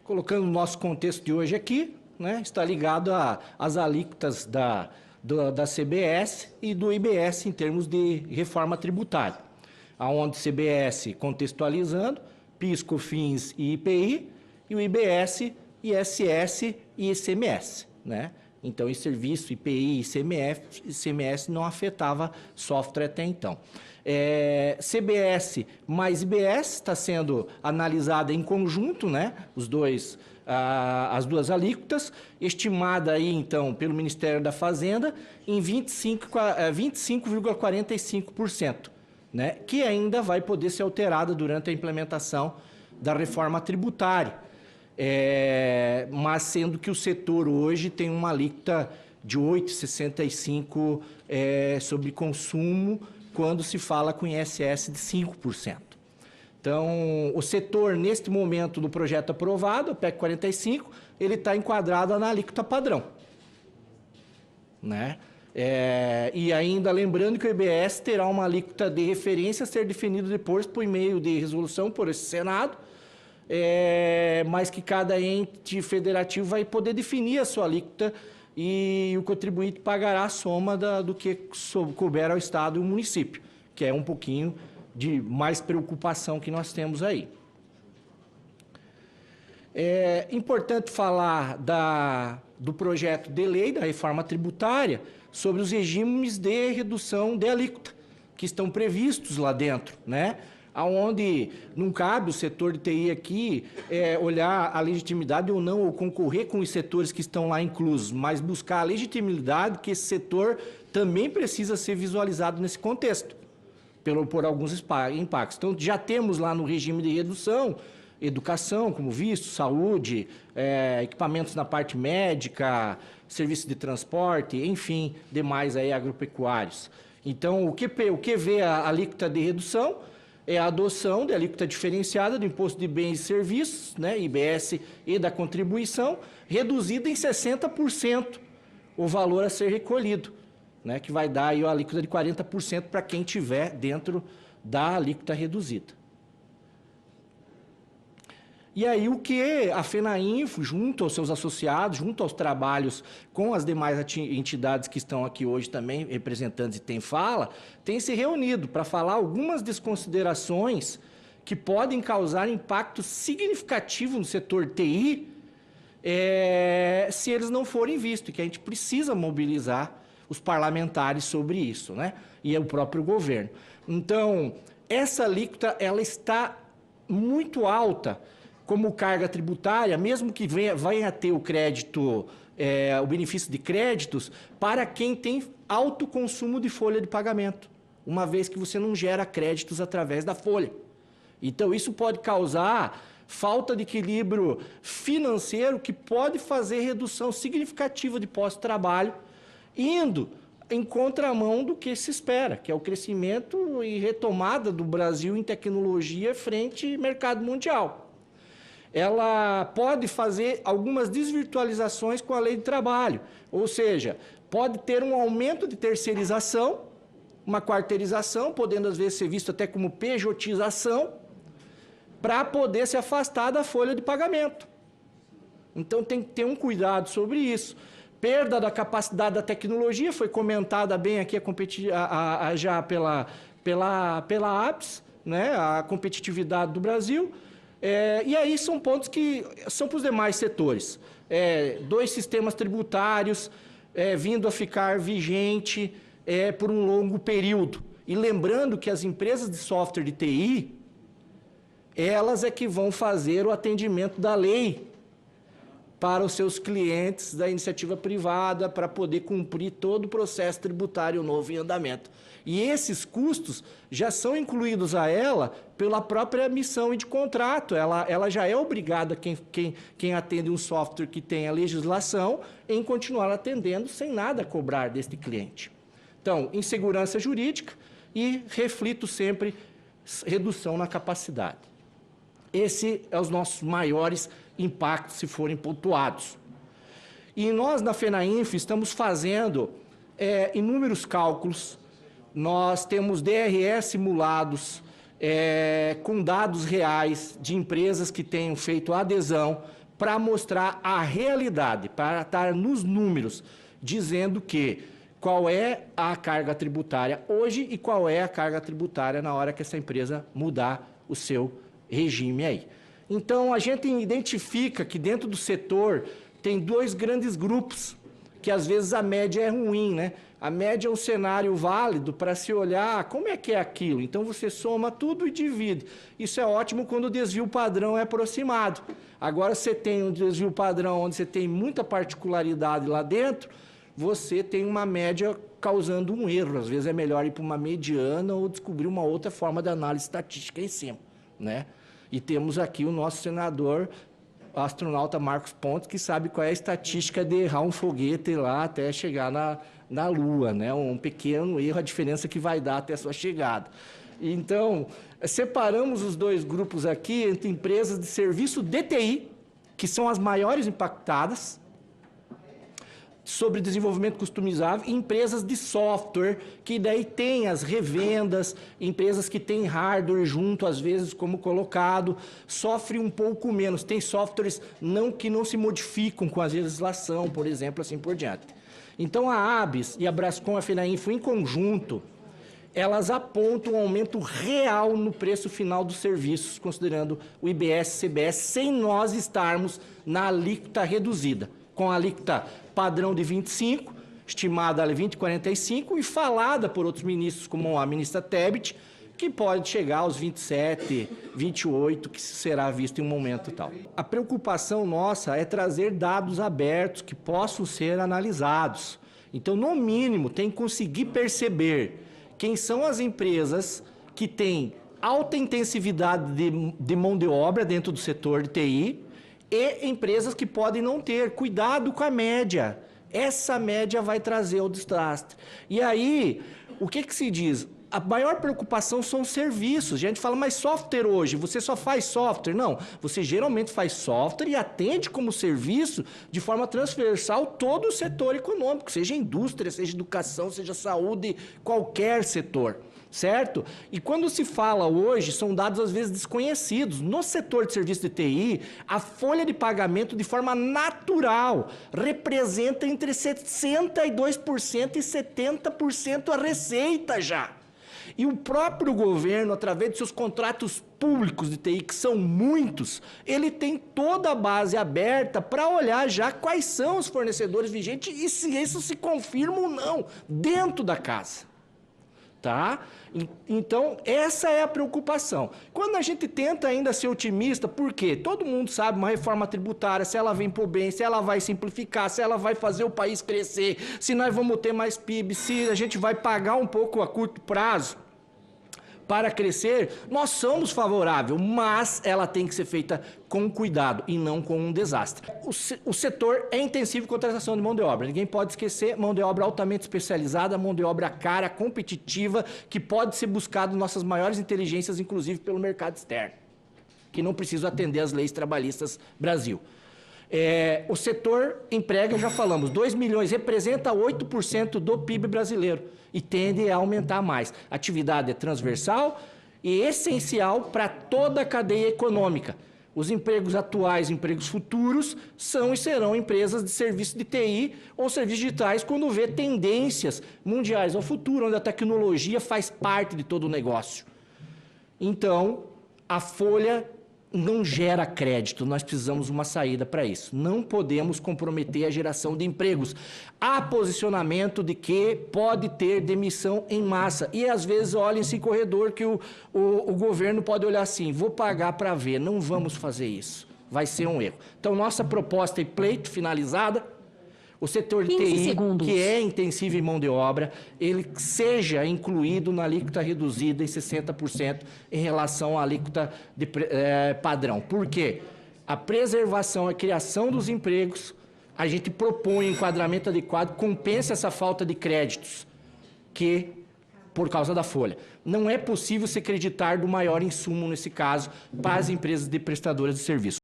colocando o nosso contexto de hoje aqui, né, está ligado às alíquotas da CBS e do IBS em termos de reforma tributária, aonde CBS contextualizando, PIS, COFINS e IPI, e o IBS, ISS e ICMS, né? Então, em serviço, IPI e ICMS não afetava software até então. CBS mais IBS está sendo analisada em conjunto, né? As duas alíquotas, estimada aí, então, pelo Ministério da Fazenda em 25,45%, né? Que ainda vai poder ser alterada durante a implementação da reforma tributária. Mas sendo que o setor hoje tem uma alíquota de 8,65% sobre consumo, quando se fala com ISS de 5%. Então, o setor, neste momento do projeto aprovado, o PEC 45, ele está enquadrado na alíquota padrão, né? E ainda lembrando que o IBS terá uma alíquota de referência a ser definida depois por meio de resolução por esse Senado, mas que cada ente federativo vai poder definir a sua alíquota e o contribuinte pagará a soma do que couber ao Estado e ao município, que é um pouquinho de mais preocupação que nós temos aí. É importante falar do projeto de lei da reforma tributária sobre os regimes de redução de alíquota que estão previstos lá dentro, né? Onde não cabe o setor de TI aqui olhar a legitimidade ou não, ou concorrer com os setores que estão lá inclusos, mas buscar a legitimidade que esse setor também precisa ser visualizado nesse contexto, por alguns impactos. Então, já temos lá no regime de redução, educação, como visto, saúde, equipamentos na parte médica, serviço de transporte, enfim, demais aí agropecuários. Então, o que vê a alíquota de redução é a adoção da alíquota diferenciada do Imposto de Bens e Serviços, né, IBS, e da contribuição, reduzida em 60% o valor a ser recolhido, né, que vai dar aí a alíquota de 40% para quem estiver dentro da alíquota reduzida. E aí o que a FENAINFO, junto aos seus associados, junto aos trabalhos com as demais entidades que estão aqui hoje também, representantes e tem fala, tem se reunido para falar algumas desconsiderações que podem causar impacto significativo no setor TI, se eles não forem vistos, e que a gente precisa mobilizar os parlamentares sobre isso, né? E o próprio governo. Então, essa alíquota ela está muito alta como carga tributária, mesmo que venha a ter o crédito, o benefício de créditos, para quem tem alto consumo de folha de pagamento, uma vez que você não gera créditos através da folha. Então, isso pode causar falta de equilíbrio financeiro que pode fazer redução significativa de pós-trabalho, indo em contramão do que se espera, que é o crescimento e retomada do Brasil em tecnologia frente ao mercado mundial. Ela pode fazer algumas desvirtualizações com a lei de trabalho, ou seja, pode ter um aumento de terceirização, uma quarteirização, podendo às vezes ser visto até como pejotização, para poder se afastar da folha de pagamento. Então tem que ter um cuidado sobre isso. Perda da capacidade da tecnologia, foi comentada bem aqui já pela APES, né, a competitividade do Brasil. E aí são pontos que são para os demais setores. 2 sistemas tributários vindo a ficar vigente por um longo período. E lembrando que as empresas de software de TI, elas é que vão fazer o atendimento da lei para os seus clientes da iniciativa privada, para poder cumprir todo o processo tributário novo em andamento. E esses custos já são incluídos a ela pela própria missão e de contrato. Ela já é obrigada, quem atende um software que tem a legislação, em continuar atendendo sem nada cobrar deste cliente. Então, insegurança jurídica e reflito sempre redução na capacidade. Esse é os nossos maiores impactos, se forem pontuados. E nós, na FENAINFO, estamos fazendo inúmeros cálculos. Nós temos DRE simulados com dados reais de empresas que tenham feito adesão para mostrar a realidade, para estar nos números, dizendo qual é a carga tributária hoje e qual é a carga tributária na hora que essa empresa mudar o seu regime aí. Então, a gente identifica que dentro do setor tem dois grandes grupos, que às vezes a média é ruim, né? A média é um cenário válido para se olhar como é que é aquilo. Então, você soma tudo e divide. Isso é ótimo quando o desvio padrão é aproximado. Agora, você tem um desvio padrão onde você tem muita particularidade lá dentro, você tem uma média causando um erro. Às vezes é melhor ir para uma mediana ou descobrir uma outra forma de análise estatística em cima, né? E temos aqui o nosso senador, o astronauta Marcos Pontes, que sabe qual é a estatística de errar um foguete lá até chegar na Lua, né? Um pequeno erro, a diferença que vai dar até a sua chegada. Então, separamos os dois grupos aqui entre empresas de serviço de TI, que são as maiores impactadas, sobre desenvolvimento customizável, e empresas de software, que daí tem as revendas, empresas que têm hardware junto, às vezes, como colocado, sofre um pouco menos. Tem softwares que não se modificam com a legislação, por exemplo, assim por diante. Então, a ABS e a Brascom, a FENAINFO, em conjunto, elas apontam um aumento real no preço final dos serviços, considerando o IBS e CBS, sem nós estarmos na alíquota reduzida, com a alíquota padrão de 25%, estimada a 20,45%, e falada por outros ministros, como a ministra Tebet, que pode chegar aos 27%, 28%, que será visto em um momento tal. A preocupação nossa é trazer dados abertos que possam ser analisados. Então, no mínimo, tem que conseguir perceber quem são as empresas que têm alta intensividade de mão de obra dentro do setor de TI, e empresas que podem não ter. Cuidado com a média. Essa média vai trazer o desastre. E aí, o que se diz? A maior preocupação são os serviços. A gente fala, mas software hoje, você só faz software? Não, você geralmente faz software e atende como serviço de forma transversal todo o setor econômico, seja indústria, seja educação, seja saúde, qualquer setor. Certo? E quando se fala hoje, são dados às vezes desconhecidos. No setor de serviço de TI, a folha de pagamento de forma natural representa entre 62% e 70% a receita já. E o próprio governo, através de seus contratos públicos de TI, que são muitos, ele tem toda a base aberta para olhar já quais são os fornecedores vigentes e se isso se confirma ou não dentro da casa. Tá? Então, essa é a preocupação. Quando a gente tenta ainda ser otimista, por quê? Todo mundo sabe uma reforma tributária, se ela vem por bem, se ela vai simplificar, se ela vai fazer o país crescer, se nós vamos ter mais PIB, se a gente vai pagar um pouco a curto prazo para crescer, nós somos favoráveis, mas ela tem que ser feita com cuidado e não com um desastre. O setor é intensivo em contratação de mão de obra. Ninguém pode esquecer, mão de obra altamente especializada, mão de obra cara, competitiva, que pode ser buscado nossas maiores inteligências, inclusive pelo mercado externo, que não precisa atender às leis trabalhistas Brasil. O setor emprega, já falamos, 2 milhões, representa 8% do PIB brasileiro e tende a aumentar mais. A atividade é transversal e essencial para toda a cadeia econômica. Os empregos atuais, empregos futuros, são e serão empresas de serviço de TI ou serviços digitais quando vê tendências mundiais ao futuro, onde a tecnologia faz parte de todo o negócio. Então, a folha não gera crédito, nós precisamos de uma saída para isso. Não podemos comprometer a geração de empregos. Há posicionamento de que pode ter demissão em massa. E às vezes olha esse corredor que o governo pode olhar assim, vou pagar para ver, não vamos fazer isso. Vai ser um erro. Então, nossa proposta é pleito, finalizada. O setor de TI, que é intensivo em mão de obra, ele seja incluído na alíquota reduzida em 60% em relação à alíquota padrão. Por quê? A preservação, a criação dos empregos, a gente propõe um enquadramento adequado, compensa essa falta de créditos, por causa da folha. Não é possível se acreditar do maior insumo, nesse caso, para as empresas de prestadoras de serviço.